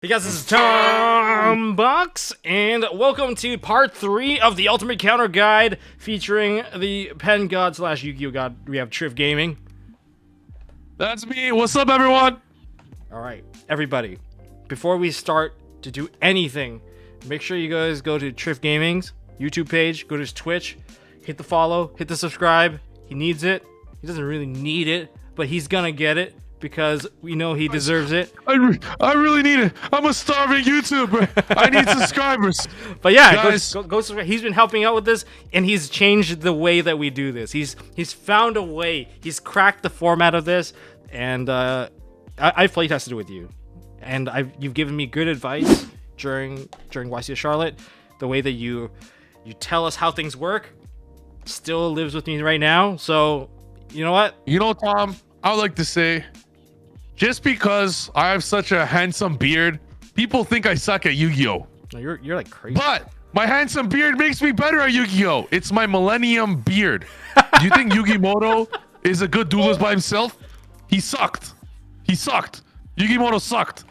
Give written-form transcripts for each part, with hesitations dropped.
Hey guys, this is Tom Box, and welcome to part 3 of the Ultimate Counter Guide featuring the Pen God slash Yu-Gi-Oh God. We have Triff Gaming. That's me. What's up, everyone? Alright, everybody, before we start to do anything, make sure you guys go to Triff Gaming's YouTube page, go to his Twitch, hit the follow, hit the subscribe. He needs it. He doesn't really need it, but he's gonna get it, because we know he deserves it. I really need it. I'm a starving YouTuber. I need subscribers. But yeah, guys, go subscribe. He's been helping out with this, and he's changed the way that we do this. He's found a way. He's cracked the format of this, and I've playtested it with you, and you've given me good advice during YCS Charlotte. The way that you tell us how things work still lives with me right now. So you know what? You know, Tom, I would like to say, just because I have such a handsome beard, people think I suck at Yu-Gi-Oh. No, you're like crazy. But my handsome beard makes me better at Yu-Gi-Oh. It's my Millennium beard. Do you think Yugimoto is a good duelist by himself? He sucked. Yugimoto sucked.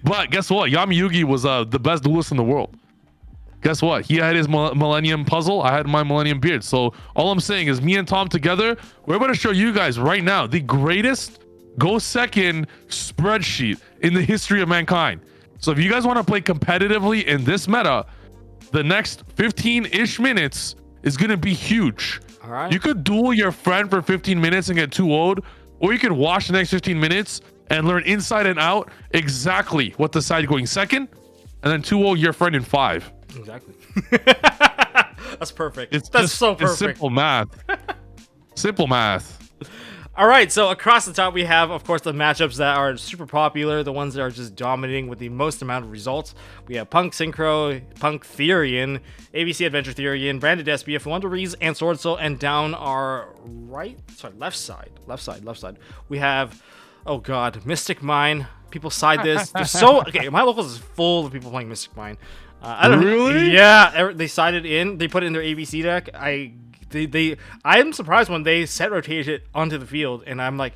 But guess what? Yami Yugi was the best duelist in the world. Guess what? He had his Millennium puzzle. I had my Millennium beard. So all I'm saying is me and Tom together, we're going to show you guys right now the greatest go second spreadsheet in the history of mankind. So if you guys want to play competitively in this meta, the next 15-ish minutes is going to be huge. All right. You could duel your friend for 15 minutes and get 2-0'd, or you could watch the next 15 minutes and learn inside and out exactly what the side going second, and then 2-0 your friend in 5. Exactly. That's perfect. That's so perfect. It's simple math. Simple math. All right, so across the top we have, of course, the matchups that are super popular, the ones that are just dominating with the most amount of results. We have Punk Synchro, Punk Therion, ABC Adventure Therion, Branded Despia, Floowandereeze, and Sword Soul, and down our left side. We have, oh god, Mystic Mine. People side this. There's okay, my locals is full of people playing Mystic Mine. I don't really? Yeah, they sided in. They put it in their ABC deck. I'm surprised when they set rotate it onto the field, and I'm like,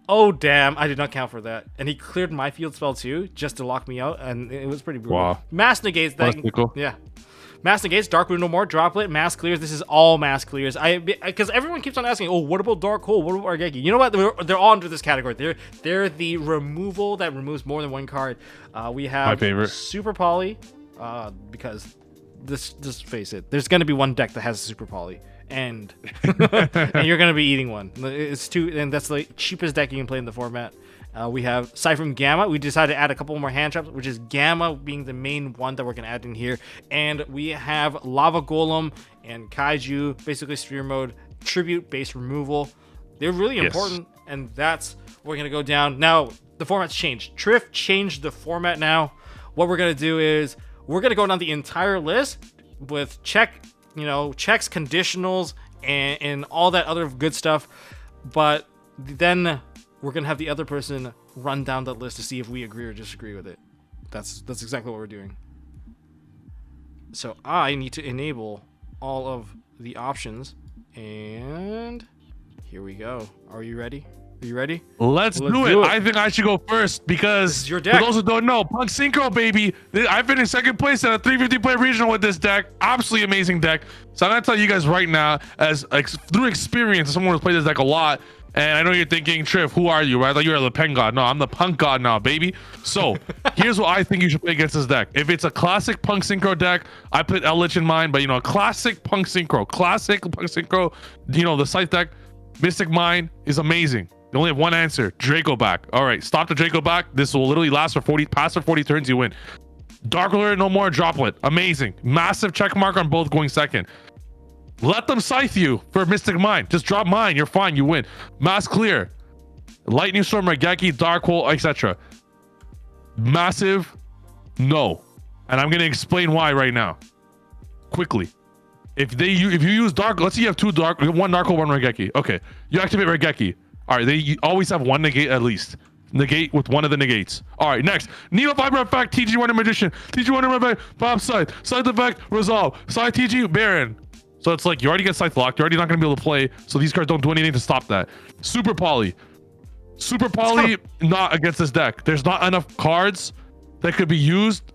oh damn, I did not count for that. And he cleared my field spell too, just to lock me out, and it was pretty brutal. Wow. Mass negates that. Cool. Yeah. Mass negates, Dark Rune no more, Droplet, mass clears. This is all mass clears. Because everyone keeps on asking, oh, what about Dark Hole? What about Argeki? You know what? They're all under this category. They're the removal that removes more than one card. We have my favorite. Super Poly, because just face it, there's gonna be one deck that has Super Poly, and and you're gonna be eating one. It's and that's the cheapest deck you can play in the format. We have Cypher Gamma. We decided to add a couple more hand traps, which is Gamma being the main one that we're going to add in here. And we have Lava Golem and Kaiju, basically Sphere Mode, Tribute-based removal. They're really important, and that's what we're going to go down. Now, the format's changed. Triff changed the format now. What we're going to do is we're going to go down the entire list with checks, conditionals, and all that other good stuff. But then we're gonna have the other person run down that list to see if we agree or disagree with it. That's exactly what we're doing. So I need to enable all of the options, and here we go. Are you ready? Are you ready? Let's do it. I think I should go first because this is your deck. For those who don't know, Punk Synchro, baby. I finished second place at a 350 player regional with this deck. Absolutely amazing deck. So I'm gonna tell you guys right now, as through experience, someone who's played this deck a lot. And I know you're thinking, Triff, who are you? I thought you were the Pen God. No, I'm the Punk God now, baby. So here's what I think you should play against this deck. If it's a classic Punk Synchro deck, I put Eldritch in mind, but a classic Punk Synchro, the Scythe deck, Mystic Mine is amazing. You only have one answer, Draco back. All right, stop the Draco back. This will literally last for 40 turns, you win. Dark Alert, no more, Droplet. Amazing. Massive check mark on both going second. Let them scythe you for Mystic Mine. Just drop mine. You're fine. You win. Mass clear. Lightning Storm, Regeki, Dark Hole, etc. Massive, no. And I'm going to explain why right now. Quickly. If you use Dark, let's say you have one Dark Hole, one Regeki. Okay. You activate Regeki. All right. You always have one negate at least. Negate with one of the negates. All right, next. Needle Fiber Effect, TG Wonder Magician. TG Wonder Effect, Bob Scythe. Scythe Effect, Resolve. Scythe TG, Baron. So it's like you already get Scythe locked. You're already not going to be able to play. So these cards don't do anything to stop that. Super Poly. Not against this deck. There's not enough cards that could be used.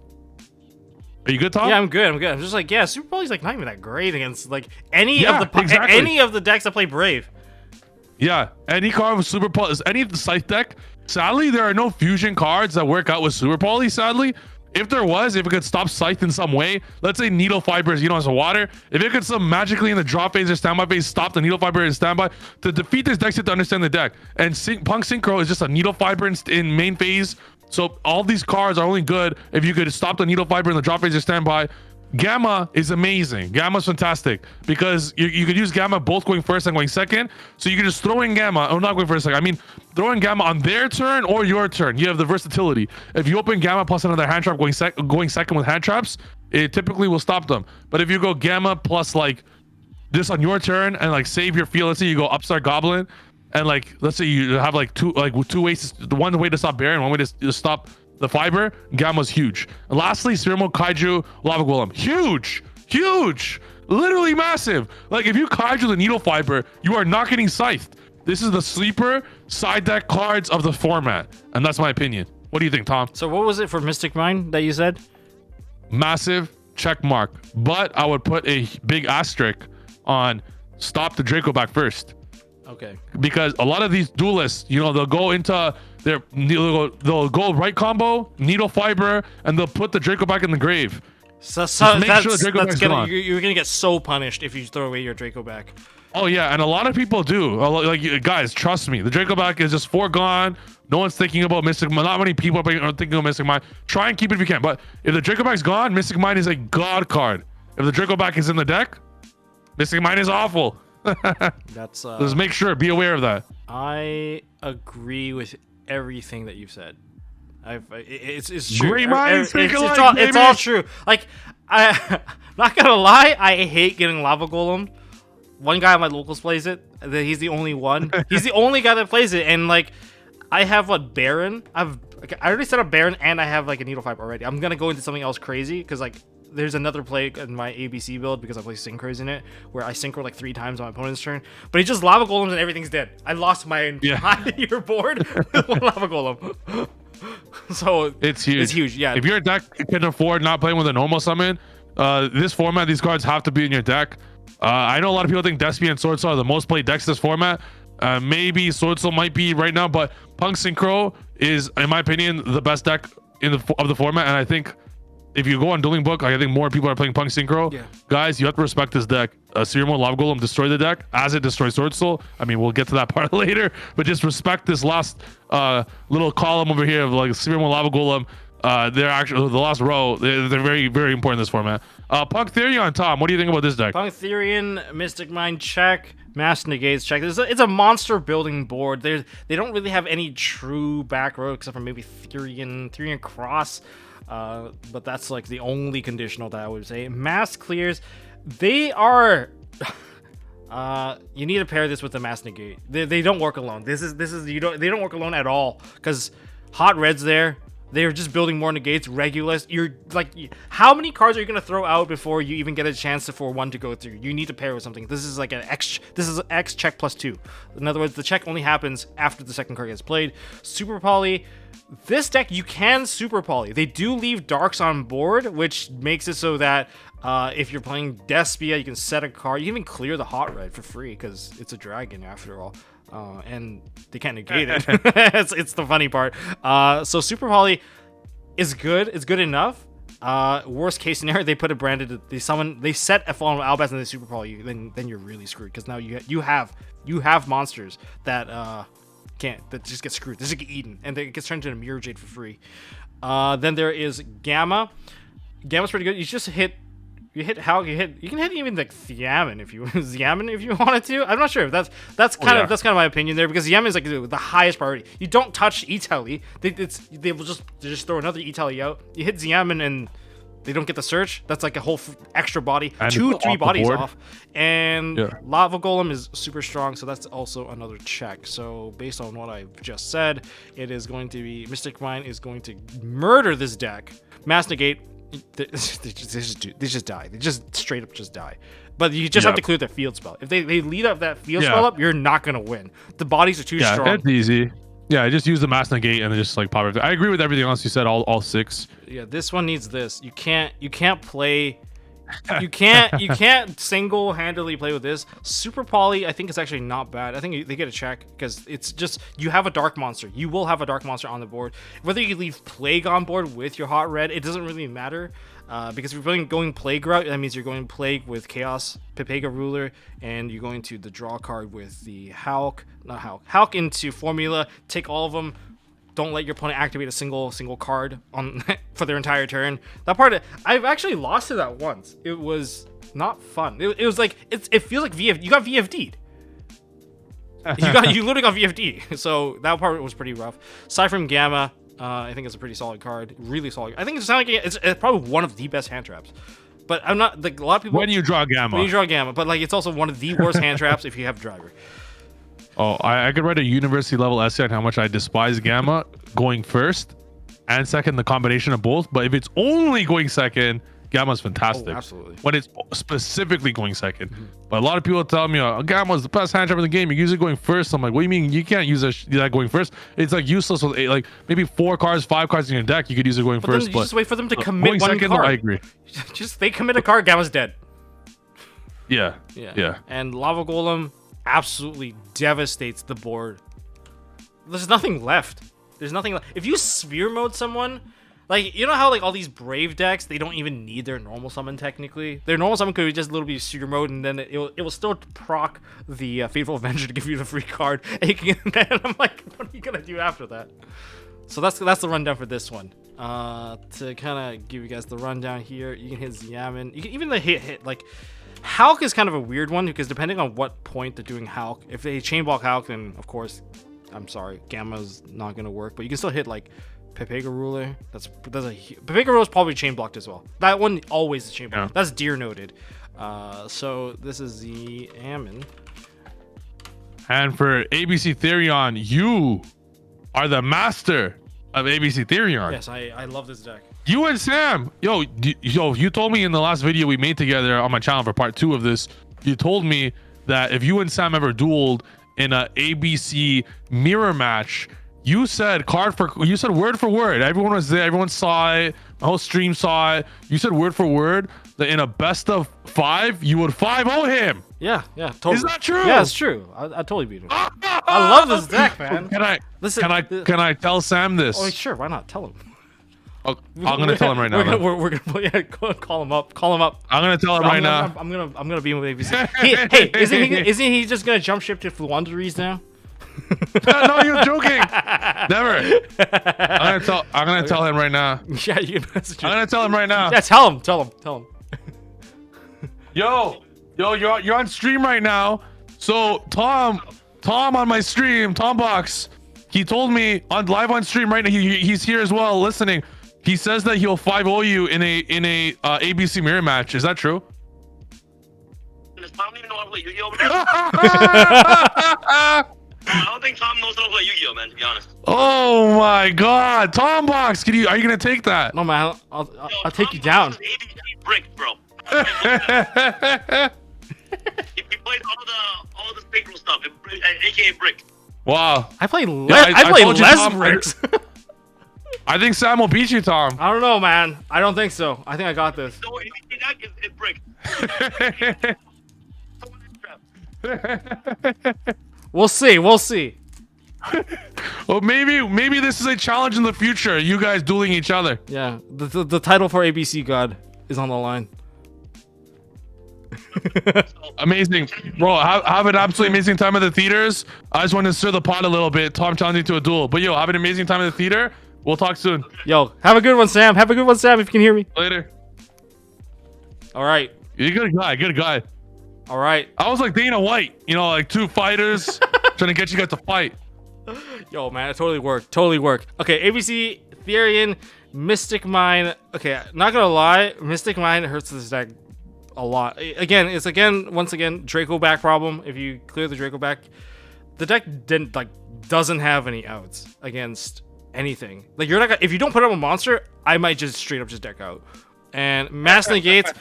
Are you good, Tom? Yeah, I'm good. I'm just like, yeah, Super Poly's like not even that great against like any Yeah, of the exactly. any of the decks that play Brave. Yeah, any card with Super Poly, any of the Scythe deck. Sadly, there are no fusion cards that work out with Super Poly. Sadly, if there was, if it could stop Scythe in some way, let's say Needle Fibers, as a water, if it could some magically in the draw phase or standby phase stop the Needle Fiber in standby to defeat this deck, you have to understand the deck. And Punk Synchro is just a Needle Fiber in main phase. So all these cards are only good if you could stop the Needle Fiber in the draw phase or standby. Gamma is amazing. Gamma's fantastic because you could use Gamma both going first and going second. So you can just throw in Gamma. Oh, not going first. I mean, throw in Gamma on their turn or your turn. You have the versatility. If you open Gamma plus another hand trap going second with hand traps, it typically will stop them. But if you go Gamma plus like this on your turn and like save your field, let's say you go Upstart Goblin and like let's say you have like two ways. One way to stop Baron, one way to stop the fiber. Gamma's huge. And lastly, Spherimal Kaiju Lava Golem. Huge, literally massive. Like if you Kaiju the Needle Fiber, you are not getting Scythed. This is the sleeper side deck cards of the format, and that's my opinion. What do you think, Tom? So what was it for Mystic Mine that you said? Massive check mark, but I would put a big asterisk on stop the Draco back first. Okay. Because a lot of these duelists, they'll go into they'll go right combo, Needle Fiber, and they'll put the Draco back in the grave. So make sure the Draco back's gone. You're gonna get so punished if you throw away your Draco back. Oh yeah, and a lot of people do. Like guys, trust me, the Draco back is just foregone. No one's thinking about Mystic Mine. Not many people are thinking of Mystic Mine. Try and keep it if you can. But if the Draco back's gone, Mystic Mine is a god card. If the Draco back is in the deck, Mystic Mine is awful. That's just make sure, be aware of that. I agree with everything that you've said. It's true. Great minds think alike, it's all true. Like not gonna lie, I hate getting Lava Golem. One guy at my locals plays it. He's the only one. He's the only guy that plays it, and like I have Baron. I already set up Baron, and I have like a Needle Fiber already. I'm gonna go into something else crazy because like there's another play in my ABC build because I play synchros in it where I synchro like 3 times on my opponent's turn, but he just Lava Golems and everything's dead. I lost my entire board with one Lava Golem. So it's huge. It's huge. Yeah. If your deck can afford not playing with a normal summon, this format, these cards have to be in your deck. I know a lot of people think Despia and Sword Soul are the most played decks this format. Maybe Sword Soul might be right now, but Punk Synchro is, in my opinion, the best deck of the format. And I think if you go on Dueling Book, I think more people are playing Punk Synchro. Yeah. Guys, you have to respect this deck. Spherimal Lava Golem destroyed the deck as it destroyed Sword Soul. I mean, we'll get to that part later, but just respect this last little column over here of like Spherimal Lava Golem. They're actually the last row. They're very, very important in this format. Punk Therion, Tom, what do you think about this deck? Punk Therion, Mystic Mine check, Mass Negates check. It's a monster building board. They don't really have any true back row except for maybe Therion Cross. But that's like the only conditional that I would say. Mass clears, they are. You need to pair this with the Mass Negate. They don't work alone. They don't work alone at all because Hot Red's there. They're just building more negates. Regulus, you're like, how many cards are you gonna throw out before you even get a chance for one to go through? You need to pair with something. This is like an X. This is X check +2. In other words, the check only happens after the second card gets played. Super Poly. This deck you can Super Poly. They do leave Darks on board, which makes it so that if you're playing Despia, you can set a card. You can even clear the Hot Red for free because it's a dragon after all. And they can't negate it. it's the funny part. So Super Poly is good. It's good enough. Worst case scenario, they put a branded. They set a Fallen Albaz and they Super Poly you. Then you're really screwed because now you have monsters that that just get screwed. They just get eaten and it gets turned into a Mirror Jade for free. Then there is Gamma. Gamma's pretty good. You can hit even like Therion if you wanted to. I'm not sure if that's kind of my opinion there because Therion is like the highest priority. You don't touch E-Telly. They will just throw another E-Telly out. You hit Therion and they don't get the search. That's like a whole extra body, and 2-3 bodies off. And Lava Golem is super strong, so that's also another check. So based on what I've just said, it is going to be Mystic Mine is going to murder this deck. Mass Negate. They just die. They just straight up just die. But you just have to clear their field spell. If they lead up that field spell up, you're not gonna win. The bodies are too strong. It's easy. Yeah, I just use the mass negate and then just like pop it. I agree with everything else you said. All 6. Yeah, this one needs this. You can't play. You can't single-handedly play with this. Super Poly, I think, is actually not bad. I think they get a check because it's just you have a dark monster. You will have a dark monster on the board. Whether you leave Plague on board with your hot red, it doesn't really matter. Because if you're going Plague route, that means you're going Plague with Chaos, Pepega Ruler, and you're going to the draw card with the Hulk into Formula. Take all of them. Don't let your opponent activate a single card on for their entire turn. That part, I've actually lost to that once. It was not fun. It was like it feels like VF. You got VFD'd. You literally got VFD. So that part was pretty rough. Aside from Gamma, I think it's a pretty solid card. Really solid. I think it's probably one of the best hand traps. But I'm not like a lot of people. When you draw Gamma. When you draw Gamma, but like it's also one of the worst hand traps if you have Driver. Oh, I could write a university level essay on how much I despise Gamma going first and second, the combination of both. But if it's only going second, Gamma's fantastic. Oh, absolutely. When it's specifically going second. But a lot of people tell me, oh, Gamma's the best hand trap in the game. You use it going first. I'm like, what do you mean you can't use that going first? It's like useless with like maybe 4 cards, 5 cards in your deck. You could use it going first. Then you but just wait for them to commit one second, card. I agree. Just they commit a card, Gamma's dead. Yeah. And Lava Golem absolutely devastates the board. There's nothing left. There's nothing left. If you sphere mode someone, like you know how like all these brave decks, they don't even need their normal summon technically. Their normal summon could just literally be sphere mode, and then it will still proc the Fateful Avenger to give you the free card. And I'm like, what are you gonna do after that? So that's the rundown for this one. To kind of give you guys the rundown here, you can hit Xiamen. You can even hit like. Hulk is kind of a weird one because depending on what point they're doing Hulk, if they chain block Hulk, then of course, I'm sorry, Gamma's not gonna work. But you can still hit like Pepega Ruler. Pepega Ruler is probably chain blocked as well. That one always is chain blocked. Yeah. That's deer noted. So this is the Ammon. And for ABC Therion, you are the master of ABC Therion. Yes, I love this deck. You and Sam, yo, you told me in the last video we made together on my channel for part 2 of this, you told me that if you and Sam ever dueled in a ABC mirror match, you said word for word. Everyone was there. Everyone saw it. The whole stream saw it. You said word for word that in a best of 5, you would 5-0 him. Yeah, totally. Is that true? Yeah, it's true. I totally beat him. I love this deck, man. Can I tell Sam this? Oh, sure. Why not? Tell him. Oh, I'm gonna tell him right now. We're gonna call him up. Call him up. I'm gonna tell him right now. I'm gonna be with ABC. Hey, isn't he just gonna jump ship to Floowandereeze now? No, you're joking. Never. I'm gonna tell him right now. Yeah, you can message him. I'm gonna tell him right now. Yeah, tell him. Yo, you're on stream right now. So Tom on my stream, Tom Box, he told me live on stream right now. He's here as well, listening. He says that he'll 5-0 you in a ABC mirror match. Is that true? I don't even know how to play Yu-Gi-Oh! I don't think Tom knows how to play Yu-Gi-Oh, man, to be honest. Oh my God, Tom Box, are you gonna take that? No, man, I'll take you down. ABC brick, bro. He played all the synchro stuff, aka brick. Wow. I play less bricks. I think Sam will beat you, Tom. I don't know, man. I don't think so. I think I got this. So anything that is brick. We'll see. Well, maybe this is a challenge in the future. You guys dueling each other. Yeah, the title for ABC God is on the line. Amazing, bro. Have an absolutely amazing time at the theaters. I just want to stir the pot a little bit. Tom challenging to a duel, but yo, have an amazing time at the theater. We'll talk soon. Yo, have a good one, Sam. If you can hear me. Later. All right. You're a good guy. All right. I was like Dana White, like 2 fighters trying to get you guys to fight. Yo, man, it totally worked. Okay, ABC, Therion, Mystic Mine. Okay, not gonna lie, Mystic Mine hurts this deck a lot. Once again, Draco back problem. If you clear the Draco back, the deck doesn't have any outs against anything. Like if you don't put up a monster, I might just straight up just deck out. And mass negates.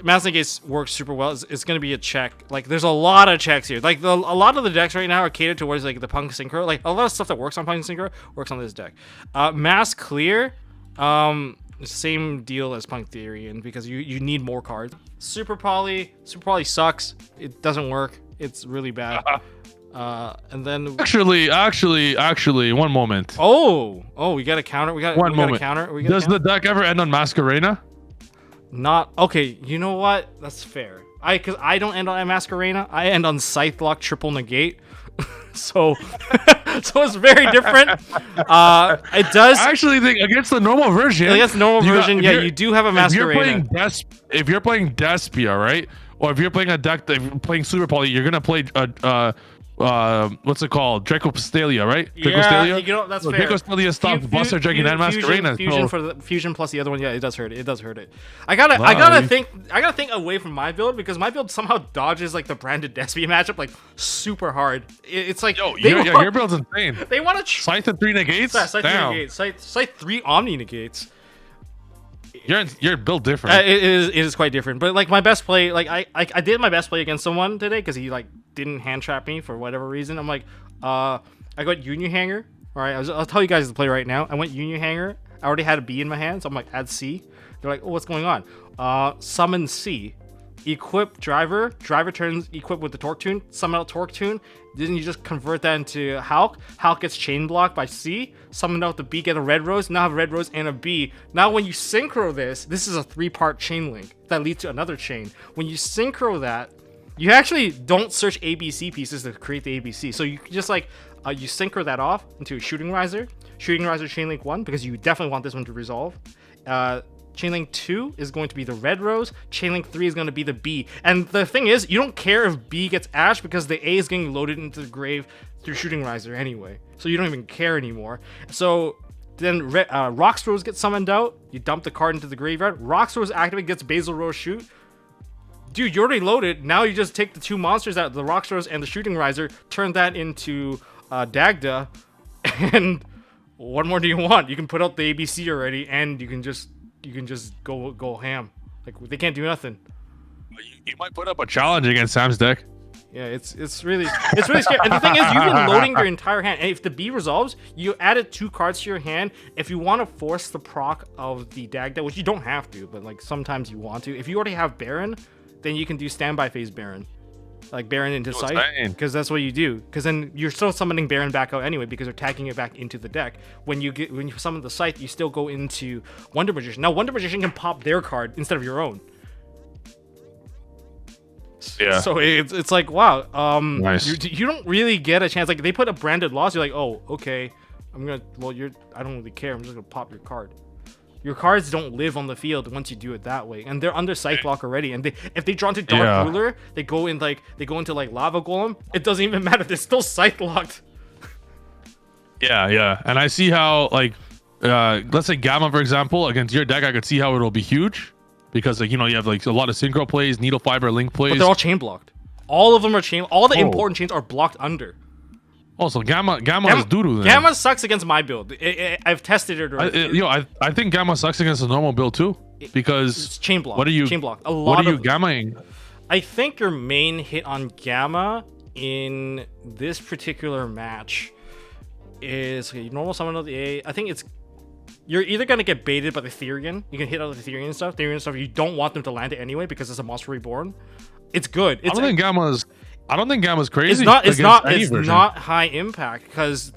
Mass Negates works super well. It's going to be a check. Like, there's a lot of checks here. Like, a lot of the decks right now are catered towards, like, the Punk Synchro. Like, a lot of stuff that works on Punk Synchro works on this deck. Mass Clear, same deal as Punk Therion, because you need more cards. Super Poly sucks. It doesn't work. It's really bad. And then actually, one moment. We got a counter. We got moment. a counter. Does the deck ever end on Masquerena? Not okay. You know what? That's fair. Because I don't end on Masquerena. I end on Scythe Lock Triple Negate. So it's very different. It does. I actually think against the normal version. Against the normal version, you do have a Masquerena. If you're playing Despia, right? Or if you're playing a deck that you're playing Super Poly, you're gonna play what's it called? Dracostalia, right? Yeah, you know, that's fair. Dracostalia stops Buster Dragon and Masquerena. Fusion for the fusion plus the other one. Yeah, it does hurt it. It does hurt it. I gotta think away from my build, because my build somehow dodges like the branded Despia matchup like super hard. It's like your build's insane. They want to Scythe and 3 negates. Scythe 3 negates. Scythe 3 Omni negates. You're built different. It is quite different. But like my best play, like I did my best play against someone today because he like didn't hand trap me for whatever reason. I'm like, I got Union Hanger. All right, I'll tell you guys the play right now. I went Union Hanger. I already had a B in my hand, so I'm like, add C. They're like, oh, what's going on? Summon C. Equip Driver. Driver turns equipped with the Torque Tune. Summon out Torque Tune. Then you just convert that into Hulk. Hulk gets chain blocked by C. Summon out the B, get a Red Rose. Now have a Red Rose and a B. Now when you synchro this is a 3-part chain link that leads to another chain. When you synchro that, you actually don't search ABC pieces to create the ABC. So you just like, you synchro that off into Shooting Riser. Shooting Riser chain link 1, because you definitely want this one to resolve. Chainlink 2 is going to be the Red Rose. Chainlink 3 is going to be the B. And the thing is, you don't care if B gets Ash because the A is getting loaded into the grave through Shooting Riser anyway. So you don't even care anymore. So then Rox Rose gets summoned out. You dump the card into the graveyard. Rox Rose activate, gets Basil Rose shoot. Dude, you already loaded. Now you just take the 2 monsters out, the Rox Rose and the Shooting Riser, turn that into Dagda. And what more do you want? You can put out the ABC already, and you can just go ham. Like, they can't do nothing. You might put up a challenge against Sam's deck. Yeah, it's really scary. And the thing is, you've been loading your entire hand. And if the B resolves, you added 2 cards to your hand. If you want to force the proc of the Dagda, which you don't have to, but like sometimes you want to. If you already have Baron, then you can do standby phase Baron. Like Baron into Sight, because that's what you do. Because then you're still summoning Baron back out anyway, because they're tagging it back into the deck. When you summon the Scythe, you still go into Wonder Magician. Now Wonder Magician can pop their card instead of your own. Yeah. So it's like, wow. Nice. You don't really get a chance. Like, they put a branded loss. You're like, oh, okay. I don't really care. I'm just gonna pop your card. Your cards don't live on the field once you do it that way, and they're under Scythe Lock already. And if they draw into Dark Ruler, they go into like Lava Golem. It doesn't even matter. They're still Scythe Locked. Yeah. And I see how, like, let's say Gamma, for example, against your deck, I could see how it'll be huge, because like, you know, you have like a lot of synchro plays, needle fiber link plays. But they're all chain blocked. All of them are chain. All the important chains are blocked under. Also, Gamma is doo-doo then. Gamma sucks against my build. I've tested it already. I think Gamma sucks against a normal build too, because it's chain block. Chain block. What are you gammaing? I think your main hit on Gamma in this particular match is normal summon of the A. I think you're either gonna get baited by the Therion. You can hit out the Therion stuff. You don't want them to land it anyway because it's a monster reborn. It's good. I don't think Gamma's crazy. It's not high impact because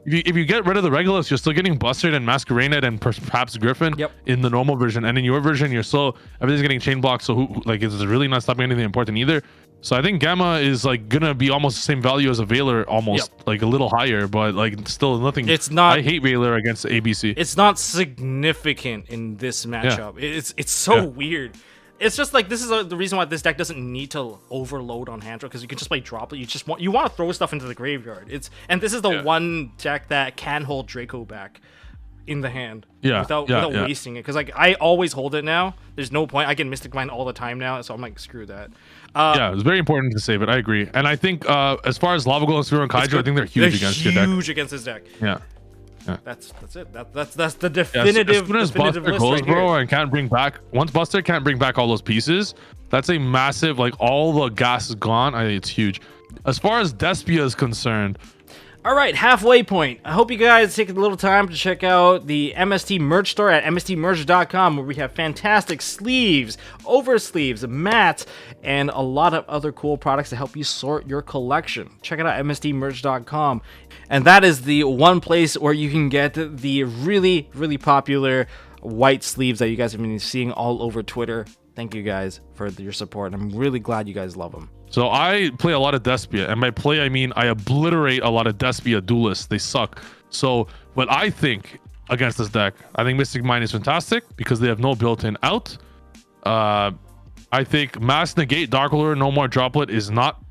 if you get rid of the Regulus, you're still getting Busted and Masquerade and perhaps Griffin in the normal version, and in your version everything's getting chain blocked, so it's really not stopping anything important either. So I think Gamma is like gonna be almost the same value as a Veiler, almost like a little higher, but like still nothing. It's not. I hate Veiler against ABC. It's not significant in this matchup. It's so weird. It's just like, this is the reason why this deck doesn't need to overload on hand draw, because you can just play Droplet. You want to throw stuff into the graveyard. And this is the one deck that can hold Draco back in the hand without wasting it. Because like, I always hold it now. There's no point. I get Mystic Mine all the time now, so I'm like, screw that. It's very important to save it. I agree. And I think as far as Lava Golem, Sphere, and Kaiju, I think they're huge against your deck. Huge against this deck. Yeah. That's it. That's the Yeah, definitive. as soon as definitive Buster list goes, right here. bro, and can't bring back once Buster can't bring back all those pieces, that's a massive, like, all the gas is gone. I think it's huge. As far as Despia is concerned, All right, halfway point. I hope you guys take a little time to check out the MST merch store at mstmerch.com, where we have fantastic sleeves, oversleeves, mats, and a lot of other cool products to help you sort your collection. Check it out, mstmerch.com. And that is the one place where you can get the really, really popular white sleeves that you guys have been seeing all over Twitter. Thank you guys for your support. I'm really glad you guys love them. so I play a lot of Despia, and by play I mean I obliterate a lot of Despia duelists. They suck. So what I think against this deck, I think Mystic Mine is fantastic because they have no built-in out. I think Mass Negate Dark Lure No More Droplet is not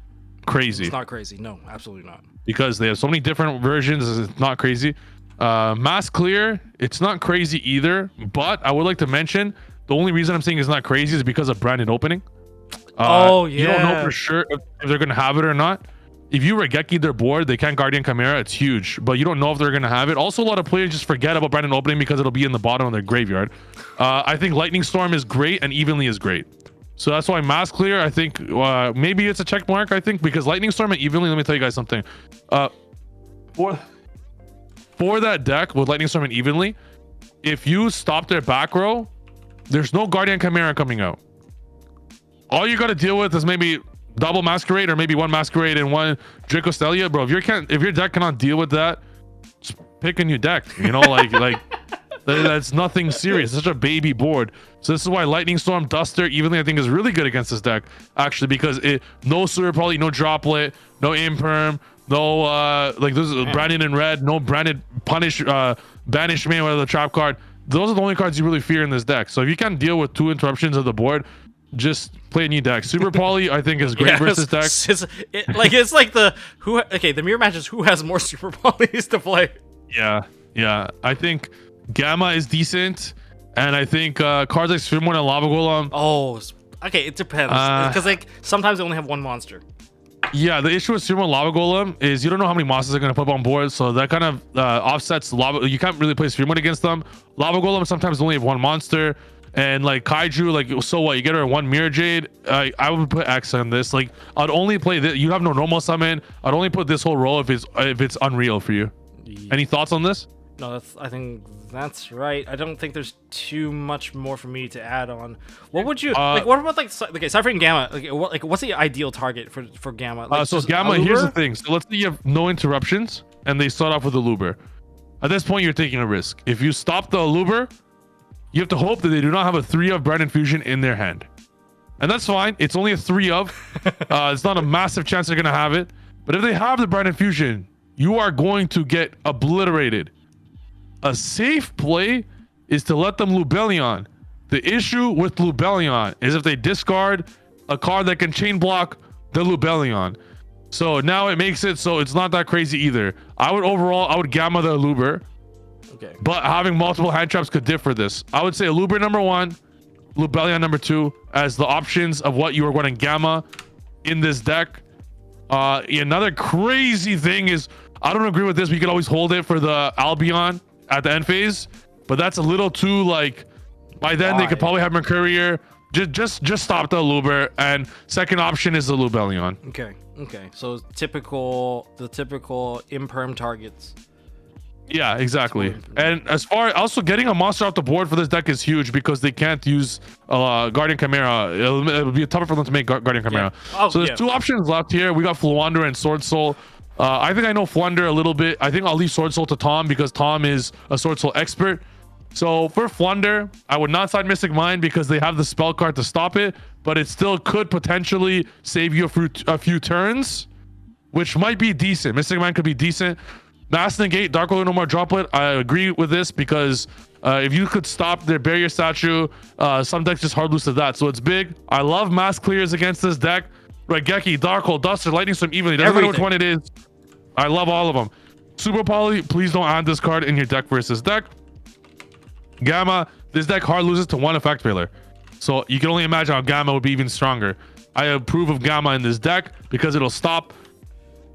crazy. It's not crazy. No, absolutely not. Because they have so many different versions. It's not crazy. Mass Clear, it's not crazy either, but I would like to mention the only reason I'm saying it's not crazy is because of branded opening. You don't know for sure if they're gonna have it or not. If you Regeki their board, they can't Guardian Chimera, it's huge, but you don't know if they're gonna have it. Also, a lot of players just forget about branded opening because it'll be in the bottom of their graveyard. I think Lightning Storm is great and Evenly is great. So that's why Mass Clear, I think maybe it's a check mark, I think, because Lightning Storm and Evenly, let me tell you guys something. For that deck with Lightning Storm and Evenly, if you stop their back row, there's no Guardian Chimera coming out. All you got to deal with is maybe double Masquerade or maybe one Masquerade and one Dracostelia, bro. If your deck cannot deal with that, just pick a new deck. You know, like that's nothing serious. It's such a baby board. So this is why Lightning Storm, Duster, Evenly, I think is really good against this deck actually, because no Super Poly, no Droplet, no Imperm, no like this is branded in red, no branded Punish, Banishment, whatever the trap card. Those are the only cards you really fear in this deck. So if you can't deal with 2 interruptions of the board, just play a new deck. Super Poly, I think, is great versus deck. It's like the mirror match is who has more Super Polys to play. Yeah. I think Gamma is decent, and I think cards like Swimmoon and Lava Golem. Oh, okay, it depends because like sometimes they only have one monster. Yeah, the issue with Swimmoon and Lava Golem is you don't know how many monsters they're gonna put up on board, so that kind of offsets Lava. You can't really play Swimmoon against them. Lava Golem sometimes only have one monster. And like Kaiju, like, so what? You get her in one Mirror Jade. I would put X on this. Like, I'd only play this. You have no normal summon. I'd only put this whole row if it's unreal for you. Any thoughts on this? No, I think that's right. I don't think there's too much more for me to add on. What would you like? What about Cypher and Gamma? What's the ideal target for Gamma? Like, so Gamma, here's the thing. So let's say you have no interruptions and they start off with a Luber. At this point, you're taking a risk. If you stop the Luber, you have to hope that they do not have a 3 of Brand Infusion in their hand. And that's fine. It's only a 3 of. It's not a massive chance they're going to have it. But if they have the Brand Infusion, you are going to get obliterated. A safe play is to let them Lubellion. The issue with Lubellion is if they discard a card that can chain block the Lubellion. So now it makes it so it's not that crazy either. I would Gamma the Luber. Okay. But having multiple hand traps could differ this. I would say Luber number 1, Lubellion number 2 as the options of what you are going to Gamma in this deck. Another crazy thing is, I don't agree with this. We could always hold it for the Albion at the end phase, but that's a little too like. By then they could probably have Mercurier. Just stop the Luber, and second option is the Lubellion. Okay. So the typical Imperm targets. Yeah, exactly. And as far also getting a monster off the board for this deck is huge because they can't use Guardian Chimera. It'll be tougher for them to make Guardian Chimera. Yeah. So there's 2 options left here. We got Floowandereeze and Sword Soul. I think I know Floowandereeze a little bit. I think I'll leave Sword Soul to Tom because Tom is a Sword Soul expert. So for Floowandereeze, I would not side Mystic Mine because they have the spell card to stop it, but it still could potentially save you a few turns, which might be decent. Mystic Mine could be decent. Mass Negate, Dark Lord, No More Droplet. I agree with this because if you could stop their Barrier Statue, some decks just hard lose to that. So it's big. I love Mass Clears against this deck. Regeki, Darkhold, Duster, Lightning Storm, Evenly. Doesn't matter which one it is. I love all of them. Super Poly, please don't add this card in your deck versus deck. Gamma, this deck hard loses to 1 effect failure. So you can only imagine how Gamma would be even stronger. I approve of Gamma in this deck because it'll stop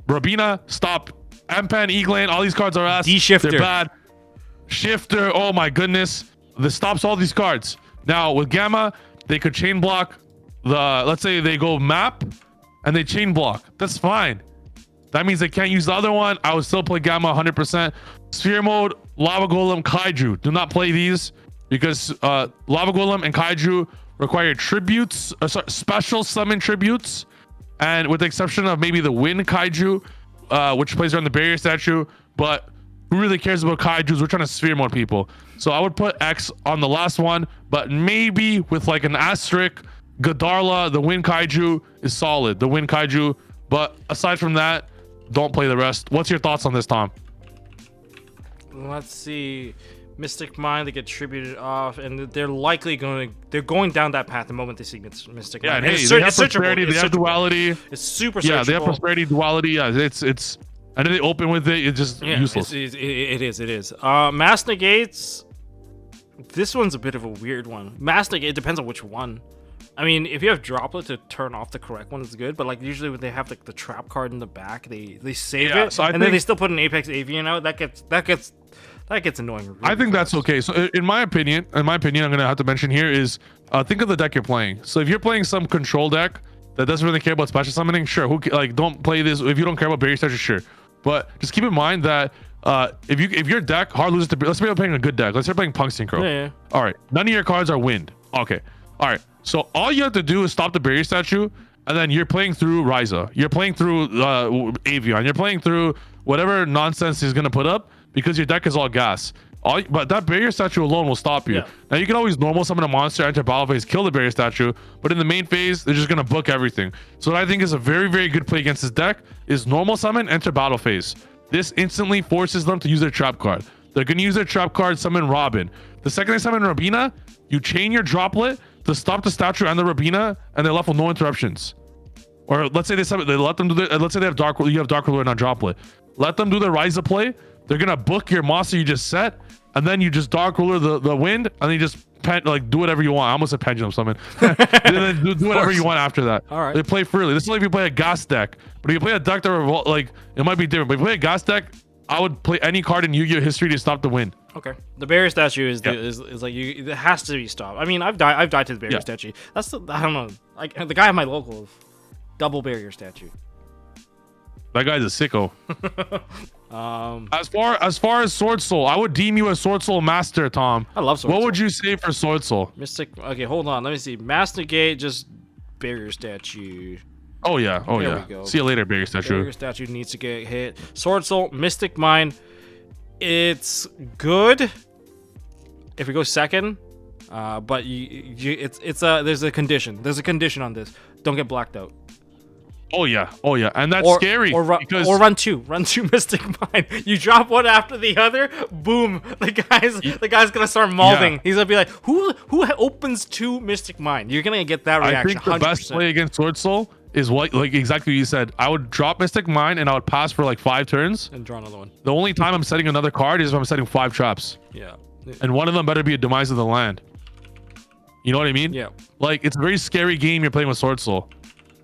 Rabina, stop Empan, Eglan, all these cards are ass. D-Shifter. They're bad. Shifter. Oh my goodness. This stops all these cards. Now with Gamma, they could chain block the, let's say they go map and they chain block. That's fine. That means they can't use the other one. I would still play Gamma 100%. Sphere mode, Lava Golem, Kaiju. Do not play these because Lava Golem and Kaiju require tributes, special summon tributes. And with the exception of maybe the Wind Kaiju, which plays around the barrier statue. But who really cares about Kaijus? We're trying to sphere mode people. So I would put X on the last one, but maybe with like an asterisk, Godarla, the Wind Kaiju is solid. The Wind Kaiju. But aside from that, don't play the rest. What's your thoughts on this, Tom? Let's see. Mystic Mind, they get tributed off, and they're likely going down that path the moment they see Mystic Yeah, Mind. and And hey, it's they have searchable. prosperity, they have duality. It's super searchable. Yeah, they have prosperity, duality. Yeah, it's. And then they open with it. It's just useless. It is. Mass Negates. This one's a bit of a weird one. Mass Negate, it depends on which one. I mean, if you have Droplet to turn off the correct one, it's good. But like usually when they have like the trap card in the back, they save it, so and then they still put an Apex Avian out. That gets annoying. Really I think fast. that's okay. So in my opinion, I'm gonna have to mention here is think of the deck you're playing. So if you're playing some control deck that doesn't really care about special summoning, sure. Don't play this if you don't care about barrier statue, sure. But just keep in mind that if your deck hard loses to, let's say you're playing a good deck. Let's say you're playing Punk Synchro. Yeah. All right. None of your cards are wind. Okay. All right. So all you have to do is stop the barrier statue, and then you're playing through Ryza. You're playing through Avion. You're playing through whatever nonsense he's gonna put up because your deck is all gas. But that barrier statue alone will stop you. Yeah. Now you can always normal summon a monster, enter battle phase, kill the barrier statue, but in the main phase, they're just gonna book everything. So what I think is a very, very good play against this deck is normal summon, enter battle phase. This instantly forces them to use their trap card. They're gonna use their trap card, summon Robin. The second they summon Robina, you chain your droplet to stop the statue and the Robina, and they're left with no interruptions. Or let's say they let them do let's say they have you have Dark Ruler and not Droplet. Let them do the Ryza play. They're gonna book your monster you just set, and then you just Dark Ruler the wind, and then you just do whatever you want. I almost said pendulum summon. Then do whatever you want after that. All right. They play freely. This is like if you play a gas deck. But if you play a deck that it might be different. But if you play a gas deck, I would play any card in Yu-Gi-Oh history to stop the wind. Okay. The barrier statue is like it has to be stopped. I mean, I've died to the barrier statue. That's I don't know. Like the guy at my local, double barrier statue. That guy's a sicko. As far as Sword Soul, I would deem you a Sword Soul master, Tom. I love Sword What Soul. would you say for Sword Soul? Mystic. Okay, hold on. Let me see. Mass Negate, just barrier statue. Oh yeah. There we go. See you later, barrier statue. Barrier statue needs to get hit. Sword Soul, Mystic Mind. It's good if we go second, but there's a condition. There's a condition on this. Don't get blacked out. Oh yeah, and that's scary. Or run two Mystic Mind. You drop one after the other, boom. The guy's gonna start mauling. Yeah. He's gonna be like, who opens two Mystic Mind? You're gonna get that reaction. I think the 100%. best play against Sword Soul is exactly what you said. I would drop Mystic Mind and I would pass for like 5 turns and draw another one. The only time I'm setting another card is if I'm setting 5 traps. Yeah. And one of them better be a demise of the land. You know what I mean? Yeah. Like it's a very scary game you're playing with Sword Soul.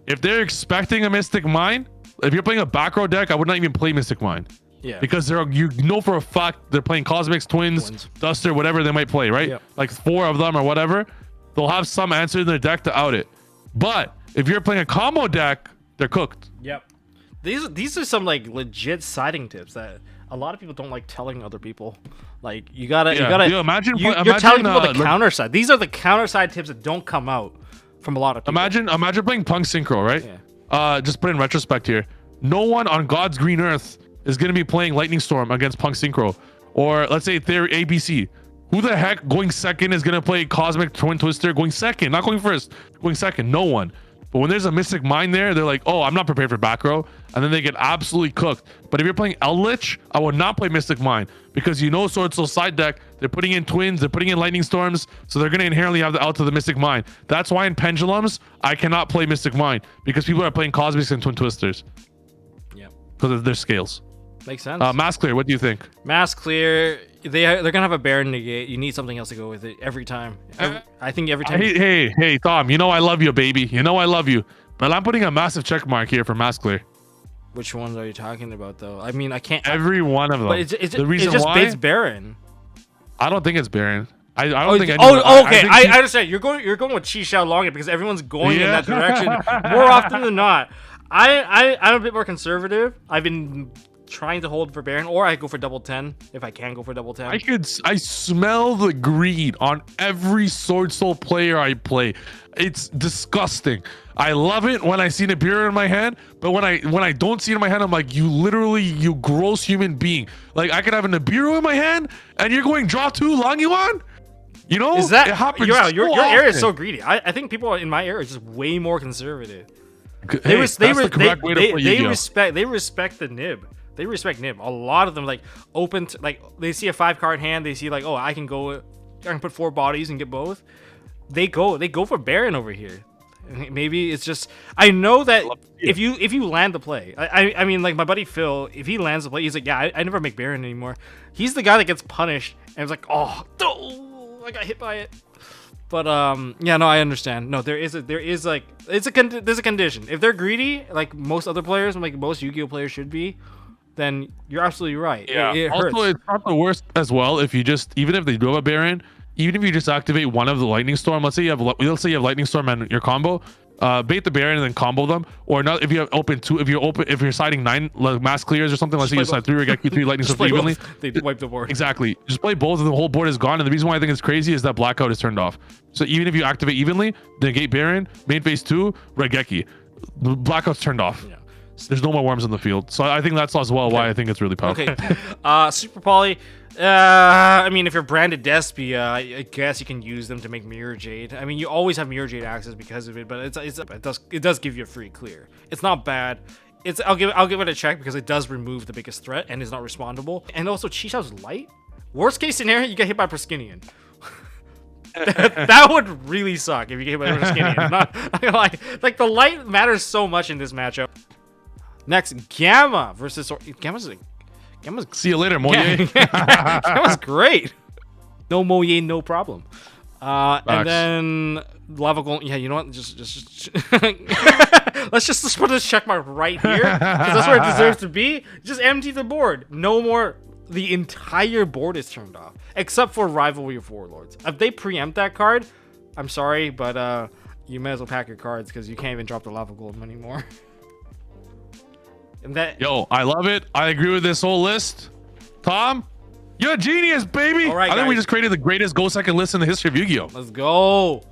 If they're expecting a Mystic Mind, if you're playing a back row deck, I would not even play Mystic Mind. Yeah. Because you know for a fact they're playing Cosmics, Twins, Duster, whatever they might play, right? Yep. Like 4 of them or whatever. They'll have some answer in their deck to out it. But if you're playing a combo deck, they're cooked. Yep. These are some like legit siding tips that a lot of people don't like telling other people. Like you gotta Yo, imagine you're telling people the counter side. These are the counter side tips that don't come out from a lot of people. Imagine playing Punk Synchro, right? Yeah. Just put in retrospect here. No one on God's green earth is gonna be playing Lightning Storm against Punk Synchro. Or let's say Therion ABC. Who the heck going second is gonna play Cosmic Twin Twister going second, not going first, going second? No one. But when there's a Mystic Mind there, they're like, oh, I'm not prepared for back row. And then they get absolutely cooked. But if you're playing Eldritch, I would not play Mystic Mind because you know Sword Soul side deck, they're putting in Twins, they're putting in Lightning Storms, so they're going to inherently have the out to the Mystic Mind. That's why in Pendulums, I cannot play Mystic Mind because people are playing Cosmics and Twin Twisters. Yeah. Because of their scales. Makes sense. Mass Clear, what do you think? Mass Clear, they're gonna have a Baron negate. You need something else to go with it every time. I think every time. Hey, Tom, you know I love you, baby. You know I love you. But I'm putting a massive check mark here for Mass Clear. Which ones are you talking about, though? I mean, I can't. Every one of them. But it's the reason just why? baits Baron. I don't think it's Baron. I don't think anyone, okay. think I understand. You're going with Chi Xiao Long because everyone's going in that direction more often than not. I'm a bit more conservative. I've been trying to hold for Baron, or I go for double 10 if I can go for double 10. I smell the greed on every Sword Soul player I play. It's disgusting. I love it when I see Nibiru in my hand, but when I don't see it in my hand, I'm like, you gross human being. Like, I could have a Nibiru in my hand, and you're going draw 2 Longyuan? You know, Is that it happens? your so area is often. so greedy? I think people in my area are just way more conservative. Hey, that's the correct way to play Yu-Gi-Oh. They respect the nib. They respect nib. A lot of them like like they see a 5-card hand. They see like, oh, I can put 4 bodies and get both. They go for Baron over here. Maybe it's just, I know that if you land the play, I mean, like my buddy Phil, if he lands the play, he's like, yeah, I never make Baron anymore. He's the guy that gets punished and it's like, oh, I got hit by it. But yeah, no, I understand. No, there's a condition. If they're greedy, like most other players, like most Yu-Gi-Oh players should be, then you're absolutely right. Yeah. It also, hurts. it's not the worst as well if you just, even if they do have a Baron, even if you just activate one of the Lightning Storm, let's say you have Lightning Storm and your combo, bait the Baron and then combo them, or not if you have open 2, if you're siding 9 like, mass clears or something, let's say you side 3 Regeki 3 Lightning Storm evenly. They wipe the board. Exactly. Just play both and the whole board is gone. And the reason why I think it's crazy is that blackout is turned off. So even if you activate evenly, negate Baron, main phase 2, Regeki, the blackout's turned off. Yeah. There's no more worms on the field. So I think that's as well why I think it's really powerful. Okay. Super Poly. I mean, if you're branded Despia, I guess you can use them to make Mirror Jade. I mean, you always have Mirror Jade access because of it, but it does give you a free clear. It's not bad. I'll give it a check because it does remove the biggest threat and is not respondable. And also, Chi Xiao's light. Worst case scenario, you get hit by Praskinian. That would really suck if you get hit by Praskinian. Not like the light matters so much in this matchup. Next, Gamma versus Gamma's. See you later, Moye. That was great. No Moye, no problem. And then Lava Golem. Yeah, you know what? Just let's put this check mark right here because that's where it deserves to be. Just empty the board. No more. The entire board is turned off except for Rivalry of Warlords. If they preempt that card, I'm sorry, but you may as well pack your cards because you can't even drop the Lava Golem anymore. Yo, I love it. I agree with this whole list. Tom, you're a genius, baby. All right, I think guys. we just created the greatest Go Second list in the history of Yu-Gi-Oh. Let's go.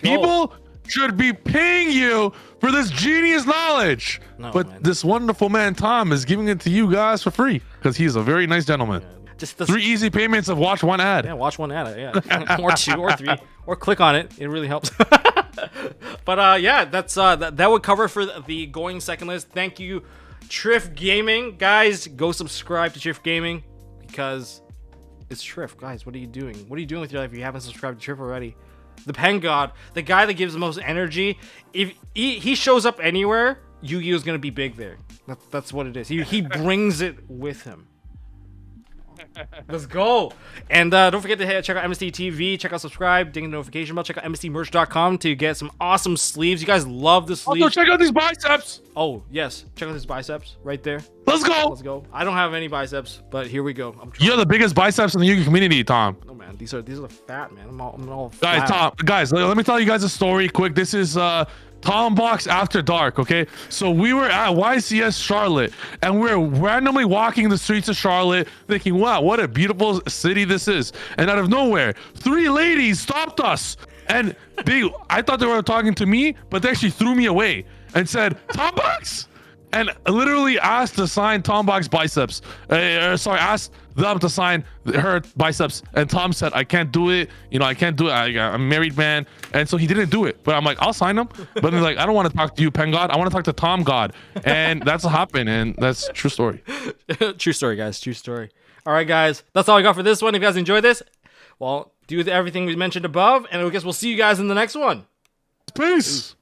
People should be paying you for this genius knowledge. No, but man. this wonderful man, Tom, is giving it to you guys for free because he's a very nice gentleman. Yeah. Just 3 easy payments of watch 1 ad. Yeah, watch 1 ad. Yeah, or 2 or 3, or click on it. It really helps. But yeah, that's that would cover for the going second list. Thank you, Triff Gaming. Guys, go subscribe to Triff Gaming because it's Triff. Guys, what are you doing? What are you doing with your life if you haven't subscribed to Triff already? The Pen God, the guy that gives the most energy. If he shows up anywhere, Yu-Gi-Oh is gonna be big there. That's what it is. He brings it with him. Let's go. And don't forget to check out MST.TV. Check out subscribe, ding the notification bell. Check out MSTmerch.com to get some awesome sleeves. You guys love the sleeves. Also, check out these biceps. Oh, yes. Check out his biceps right there. Let's go. Let's go. I don't have any biceps, but here we go. I'm trying. You have the biggest biceps in the Yu-Gi community, Tom. No, man. These are the fat, man. I'm all Guys, fat. Tom, guys, let me tell you guys a story quick. This is Tom Box After Dark, okay? So we were at YCS Charlotte, and we were randomly walking the streets of Charlotte, thinking, wow, what a beautiful city this is. And out of nowhere, 3 ladies stopped us. And I thought they were talking to me, but they actually threw me away and said, Tom Box! And literally asked to sign Tom Box biceps. Asked them to sign her biceps. And Tom said, I can't do it. You know, I can't do it. I'm a married man. And so he didn't do it. But I'm like, I'll sign them. But he's like, I don't want to talk to you, Pen God. I want to talk to Tom God. And that's what happened. And that's true story. True story, guys. True story. All right, guys. That's all I got for this one. If you guys enjoyed this, well, do everything we mentioned above. And I guess we'll see you guys in the next one. Peace.